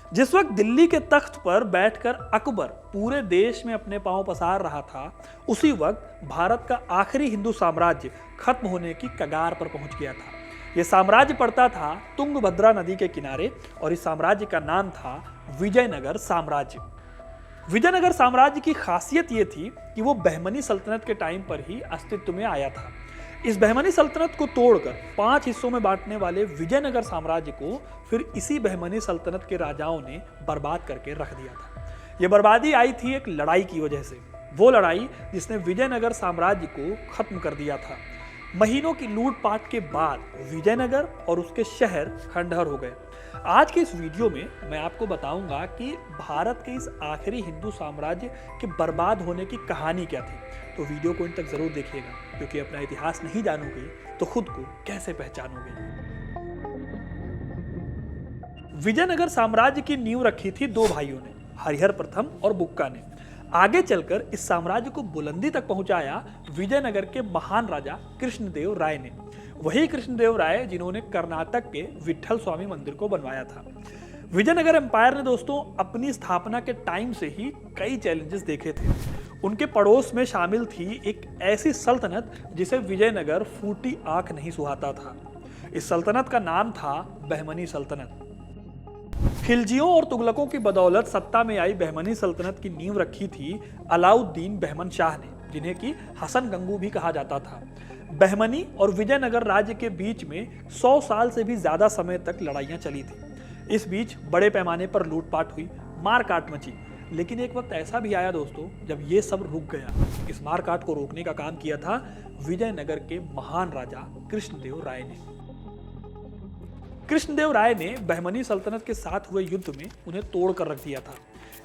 जिस वक्त दिल्ली के तख्त पर बैठकर अकबर पूरे देश में अपने पांव पसार रहा था, उसी वक्त भारत का आखिरी हिंदू साम्राज्य खत्म होने की कगार पर पहुंच गया था। यह साम्राज्य पड़ता था तुंगभद्रा नदी के किनारे और इस साम्राज्य का नाम था विजयनगर साम्राज्य। विजयनगर साम्राज्य की खासियत यह थी कि वो बहमनी सल्तनत के टाइम पर ही अस्तित्व में आया था। इस बहमनी सल्तनत को तोड़कर 5 हिस्सों में बांटने वाले विजयनगर साम्राज्य को फिर इसी बहमनी सल्तनत के राजाओं ने बर्बाद करके रख दिया था। यह बर्बादी आई थी एक लड़ाई की वजह से, वो लड़ाई जिसने विजयनगर साम्राज्य को खत्म कर दिया था। महीनों की लूटपाट के बाद विजयनगर और उसके शहर खंडहर हो गए। आज के इस वीडियो में मैं आपको बताऊंगा कि भारत के इस आखिरी हिंदू साम्राज्य के बर्बाद होने की कहानी क्या थी। तो वीडियो को इन तक जरूर देखिएगा, क्योंकि अपना इतिहास नहीं जानोगे तो खुद को कैसे पहचानोगे। विजयनगर साम्राज्य की नींव रखी थी 2 भाइयों ने, हरिहर प्रथम और बुक्का ने। आगे चलकर इस साम्राज्य को बुलंदी तक पहुंचाया विजयनगर के महान राजा कृष्णदेव राय ने। वही कृष्णदेव राय जिन्होंने कर्नाटक के विट्ठल स्वामी मंदिर को बनवाया था। विजयनगर एम्पायर ने दोस्तों अपनी स्थापना के टाइम से ही कई चैलेंजेस देखे थे। उनके पड़ोस में शामिल थी एक ऐसी सल्तनत जिसे विजयनगर फूटी आंख नहीं सुहाता था। इस सल्तनत का नाम था बहमनी सल्तनत। खिलजियों और तुगलकों की बदौलत सत्ता में आई बहमनी सल्तनत की नींव रखी थी अलाउद्दीन बहमन शाह ने, जिन्हें कि हसन गंगू भी कहा जाता था। बहमनी और विजयनगर राज्य के बीच में 100 साल से भी ज्यादा समय तक लड़ाइयां चली थी। इस बीच बड़े पैमाने पर लूटपाट हुई, मारकाट मची। लेकिन एक वक्त ऐसा भी आया दोस्तों जब ये सब रुक गया। इस मारकाट को रोकने का काम किया था विजयनगर के महान राजा कृष्णदेव राय ने। कृष्णदेव राय ने बहमनी सल्तनत के साथ हुए युद्ध में उन्हें तोड़ कर रख दिया था।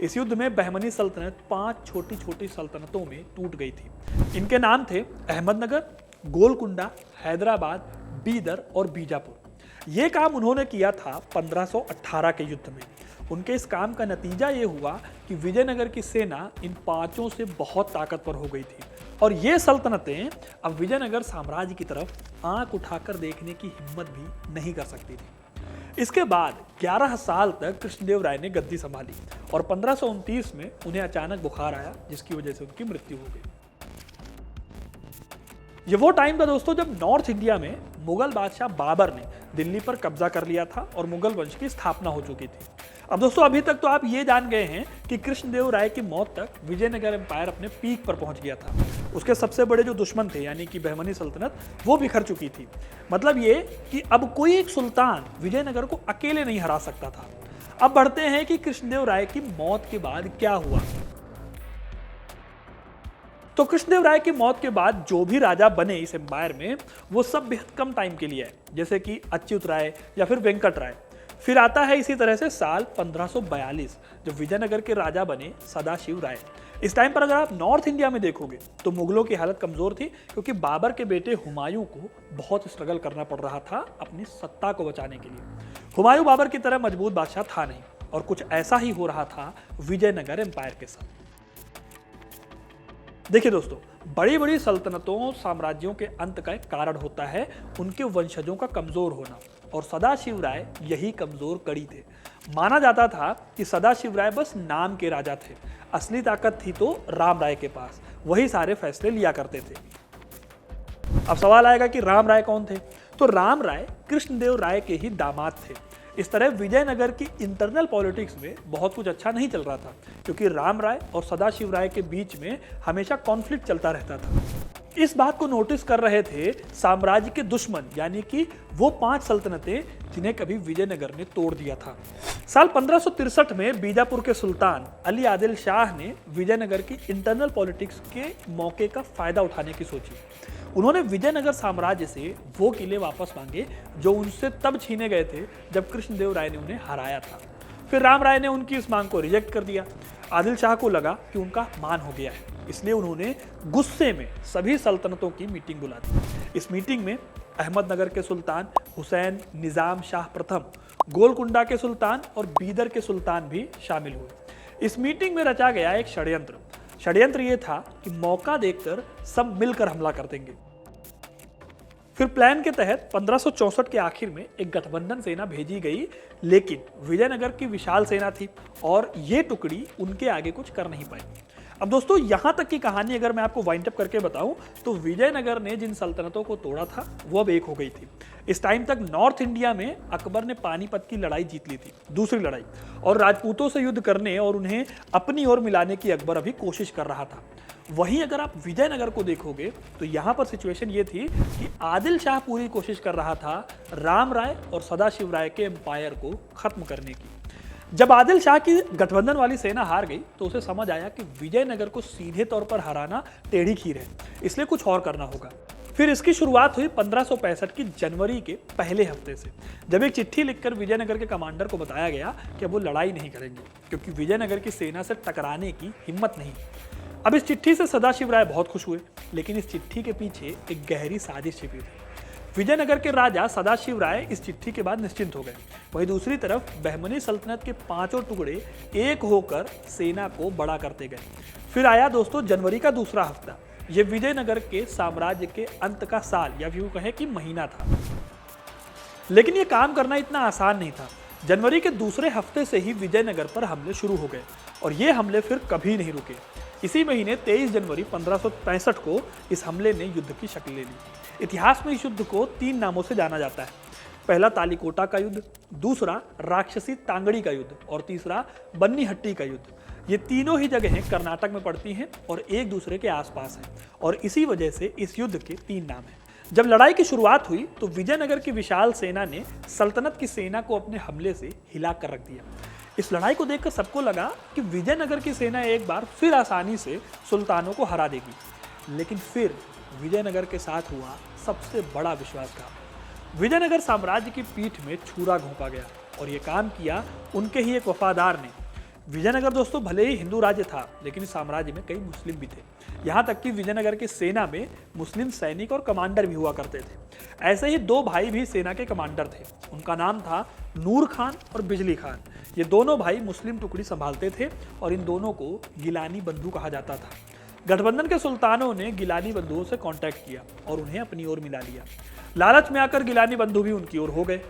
इस युद्ध में बहमनी सल्तनत 5 छोटी छोटी सल्तनतों में टूट गई थी। इनके नाम थे अहमदनगर, गोलकुंडा, हैदराबाद, बीदर और बीजापुर। यह काम उन्होंने किया था 1518 के युद्ध में। उनके इस काम का नतीजा ये हुआ कि विजयनगर की सेना इन 5 से बहुत ताकतवर हो गई थी और ये सल्तनतें अब विजयनगर साम्राज्य की तरफ आंख उठाकर देखने की हिम्मत भी नहीं कर सकती थी। इसके बाद 11 साल तक कृष्णदेव राय ने गद्दी संभाली और 1529 में उन्हें अचानक बुखार आया, जिसकी वजह से उनकी मृत्यु हो गई। ये वो टाइम था दोस्तों जब नॉर्थ इंडिया में मुगल बादशाह बाबर ने दिल्ली पर कब्जा कर लिया था और मुगल वंश की स्थापना हो चुकी थी। अब दोस्तों अभी तक तो आप ये जान गए हैं कि कृष्णदेव राय की मौत तक विजयनगर एम्पायर अपने पीक पर पहुंच गया था। उसके सबसे बड़े जो दुश्मन थे यानी कि बहमनी सल्तनत, वो बिखर चुकी थी। मतलब ये कि अब कोई एक सुल्तान विजयनगर को अकेले नहीं हरा सकता था। अब बढ़ते हैं कि कृष्णदेव राय की मौत के बाद क्या हुआ। तो कृष्णदेव राय की मौत के बाद जो भी राजा बने इस एम्पायर में, वो सब बेहद कम टाइम के लिए है, जैसे कि अच्युत राय या फिर वेंकट राय। फिर आता है इसी तरह से साल 1542 जब विजयनगर के राजा बने सदाशिव राय। इस टाइम पर अगर आप नॉर्थ इंडिया में देखोगे तो मुगलों की हालत कमजोर थी, क्योंकि बाबर के बेटे हुमायूं को बहुत स्ट्रगल करना पड़ रहा था अपनी सत्ता को बचाने के लिए। हुमायूं बाबर की तरह मजबूत बादशाह था नहीं और कुछ ऐसा ही हो रहा था विजयनगर एम्पायर के साथ। देखिए दोस्तों, बड़ी बड़ी सल्तनतों साम्राज्यों के अंत का एक कारण होता है उनके वंशजों का कमजोर होना, और सदाशिव राय यही कमजोर कड़ी थे। माना जाता था कि सदाशिव राय बस नाम के राजा थे, असली ताकत थी तो राम राय के पास, वही सारे फैसले लिया करते थे। अब सवाल आएगा कि राम राय कौन थे? तो राम राय कृष्णदेव राय के ही दामाद थे। इस तरह विजयनगर की इंटरनल पॉलिटिक्स में बहुत कुछ अच्छा नहीं चल रहा था, क्योंकि राम राय और सदाशिव राय के बीच में हमेशा कॉन्फ्लिक्ट चलता रहता था। इस बात को नोटिस कर रहे थे साम्राज्य के दुश्मन, यानी कि वो 5 सल्तनतें जिन्हें कभी विजयनगर ने तोड़ दिया था। साल 1563 में बीजापुर के सुल्तान अली आदिल शाह ने विजयनगर की इंटरनल पॉलिटिक्स के मौके का फायदा उठाने की सोची। उन्होंने विजयनगर साम्राज्य से वो किले वापस मांगे जो उनसे तब छीने गए थे जब कृष्णदेव राय ने उन्हें हराया था। फिर राम राय ने उनकी इस मांग को रिजेक्ट कर दिया। आदिल शाह को लगा कि उनका मान हो गया है, इसलिए उन्होंने गुस्से में सभी सल्तनतों की मीटिंग बुला दी। इस मीटिंग में अहमदनगर के सुल्तान हुसैन निजाम शाह प्रथम, गोलकुंडा के सुल्तान और बीदर के सुल्तान भी शामिल हुए। इस मीटिंग में रचा गया एक षड्यंत्र ये था कि मौका देखकर सब मिलकर हमला कर देंगे। फिर प्लान के तहत 1564 के आखिर में एक गठबंधन सेना भेजी गई, लेकिन विजयनगर की विशाल सेना थी और ये टुकड़ी उनके आगे कुछ कर नहीं पाई। अब दोस्तों यहाँ तक की कहानी अगर मैं आपको वाइंड अप करके बताऊं तो विजयनगर ने जिन सल्तनतों को तोड़ा था वो अब एक हो गई थी। इस टाइम तक नॉर्थ इंडिया में अकबर ने पानीपत की लड़ाई जीत ली थी, दूसरी लड़ाई, और राजपूतों से युद्ध करने और उन्हें अपनी ओर मिलाने की अकबर अभी कोशिश कर रहा था। वहीं अगर आप विजयनगर को देखोगे तो यहाँ पर सिचुएशन ये थी कि आदिल शाह पूरी कोशिश कर रहा था राम राय और सदाशिव राय के एम्पायर को खत्म करने की। जब आदिल शाह की गठबंधन वाली सेना हार गई तो उसे समझ आया कि विजयनगर को सीधे तौर पर हराना टेढ़ी खीर है, इसलिए कुछ और करना होगा। फिर इसकी शुरुआत हुई 1565 की जनवरी के पहले हफ्ते से, जब एक चिट्ठी लिखकर विजयनगर के कमांडर को बताया गया कि वो लड़ाई नहीं करेंगे क्योंकि विजयनगर की सेना से टकराने की हिम्मत नहीं। अब इस चिट्ठी से सदाशिव राय बहुत खुश हुए, लेकिन इस चिट्ठी के पीछे एक गहरी साजिश छिपी थी। विजयनगर के राजा सदाशिव राय इस चिट्ठी के बाद निश्चिंत हो गए। वहीं दूसरी तरफ बहमनी सल्तनत के पांचों टुकड़े एक होकर सेना को बड़ा करते गए। फिर आया दोस्तों जनवरी का दूसरा हफ्ता। यह विजयनगर के साम्राज्य के अंत का साल या यूं कहें कि महीना था, लेकिन यह काम करना इतना आसान नहीं था। जनवरी के दूसरे हफ्ते से ही विजयनगर पर हमले शुरू हो गए और ये हमले फिर कभी नहीं रुके। इसी महीने 23 जनवरी 1565 को इस हमले ने युद्ध की शक्ल ले ली। इतिहास में इस युद्ध को 3 नामों से जाना जाता है। पहला तालीकोटा का युद्ध, दूसरा राक्षसी तांगड़ी का युद्ध और तीसरा बन्नीहट्टी का युद्ध। ये तीनों ही जगहें कर्नाटक में पड़ती हैं और एक दूसरे के आसपास हैं और इसी वजह से इस युद्ध के 3 नाम हैं। जब लड़ाई की शुरुआत हुई तो विजयनगर की विशाल सेना ने सल्तनत की सेना को अपने हमले से हिला कर रख दिया। इस लड़ाई को देखकर सबको लगा कि विजयनगर की सेना एक बार फिर आसानी से सुल्तानों को हरा देगी, लेकिन फिर विजयनगर के साथ हुआ सबसे बड़ा विश्वासघात। विजयनगर साम्राज्य की पीठ में छुरा घोंपा गया और ये काम किया उनके ही एक वफादार ने। विजयनगर दोस्तों भले ही हिंदू राज्य था, लेकिन इस साम्राज्य में कई मुस्लिम भी थे। यहाँ तक कि विजयनगर की सेना में मुस्लिम सैनिक और कमांडर भी हुआ करते थे। ऐसे ही 2 भाई भी सेना के कमांडर थे। उनका नाम था नूर खान और बिजली खान। ये दोनों भाई मुस्लिम टुकड़ी संभालते थे और इन दोनों को गिलानी बंधु कहा जाता था। गठबंधन के सुल्तानों ने गिलानी बंधुओं से कांटेक्ट किया और उन्हें अपनी ओर मिला लिया। लालच में आकर गिलानी बंधु भी उनकी ओर हो गए।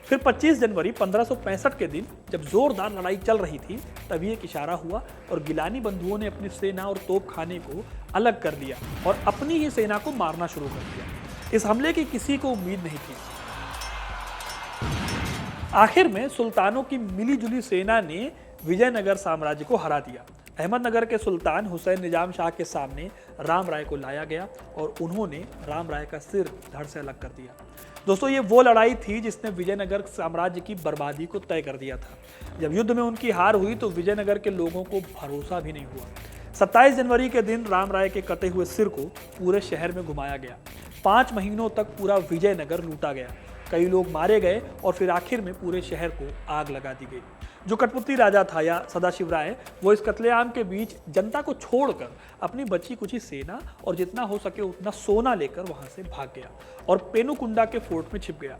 फिर 25 जनवरी 1565 के दिन जब जोरदार लड़ाई चल रही थी, तभी एक इशारा हुआ और गिलानी बंधुओं ने अपनी सेना और तोपखाने को अलग कर लिया और अपनी ही सेना को मारना शुरू कर दिया। इस हमले की किसी को उम्मीद नहीं थी। आखिर में सुल्तानों की मिलीजुली सेना ने विजयनगर साम्राज्य को हरा दिया। अहमदनगर के सुल्तान हुसैन निजाम शाह के सामने राम राय को लाया गया और उन्होंने राम राय का सिर धड़ से अलग कर दिया। दोस्तों ये वो लड़ाई थी जिसने विजयनगर साम्राज्य की बर्बादी को तय कर दिया था। जब युद्ध में उनकी हार हुई तो विजयनगर के लोगों को भरोसा भी नहीं हुआ। 27 जनवरी के दिन राम राय के कटे हुए सिर को पूरे शहर में घुमाया गया। 5 महीनों तक पूरा विजयनगर लूटा गया। कई लोग मारे गए और फिर आखिर में पूरे शहर को आग लगा दी गई। जो कठपुतली राजा था या सदाशिव राय, वो इस कत्लेआम के बीच जनता को छोड़कर अपनी बची कुची सेना और जितना हो सके उतना सोना लेकर वहां से भाग गया और पेनुकुंडा के फोर्ट में छिप गया।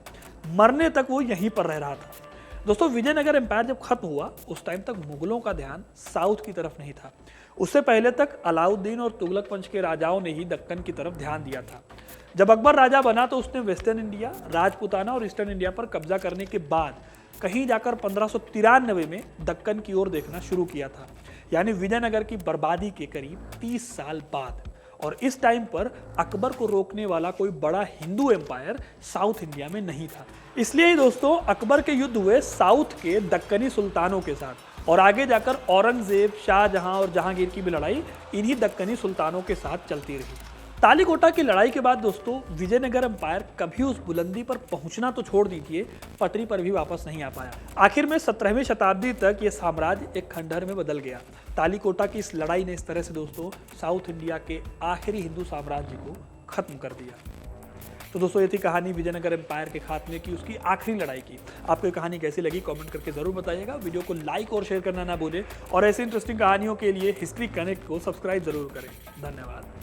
मरने तक वो यहीं पर रह रहा था। दोस्तों विजयनगर एम्पायर जब खत्म हुआ उस टाइम तक मुगलों का ध्यान साउथ की तरफ नहीं था। उससे पहले तक अलाउद्दीन और तुगलक वंश के राजाओं ने ही दक्कन की तरफ ध्यान दिया था। जब अकबर राजा बना तो उसने वेस्टर्न इंडिया, राजपुताना और ईस्टर्न इंडिया पर कब्जा करने के बाद कहीं जाकर 1593 में दक्कन की ओर देखना शुरू किया था, यानी विजयनगर की बर्बादी के करीब 30 साल बाद। और इस टाइम पर अकबर को रोकने वाला कोई बड़ा हिंदू एम्पायर साउथ इंडिया में नहीं था। इसलिए ही दोस्तों अकबर के युद्ध हुए साउथ के दक्कनी सुल्तानों के साथ और आगे जाकर औरंगजेब, शाहजहां और जहांगीर की भी लड़ाई इन्हीं दक्कनी सुल्तानों के साथ चलती रही। तालीकोटा की लड़ाई के बाद दोस्तों विजयनगर एम्पायर कभी उस बुलंदी पर पहुंचना तो छोड़ दीजिए, पटरी पर भी वापस नहीं आ पाया। आखिर में 17वीं शताब्दी तक ये साम्राज्य एक खंडहर में बदल गया। तालीकोटा की इस लड़ाई ने इस तरह से दोस्तों साउथ इंडिया के आखिरी हिंदू साम्राज्य को खत्म कर दिया। तो दोस्तों ये थी कहानी विजयनगर एम्पायर के खात्मे की, उसकी आखिरी लड़ाई की। आपको ये कहानी कैसी लगी कमेंट करके जरूर बताइएगा। वीडियो को लाइक और शेयर करना ना भूलें और ऐसी इंटरेस्टिंग कहानियों के लिए हिस्ट्री कनेक्ट को सब्सक्राइब जरूर करें। धन्यवाद।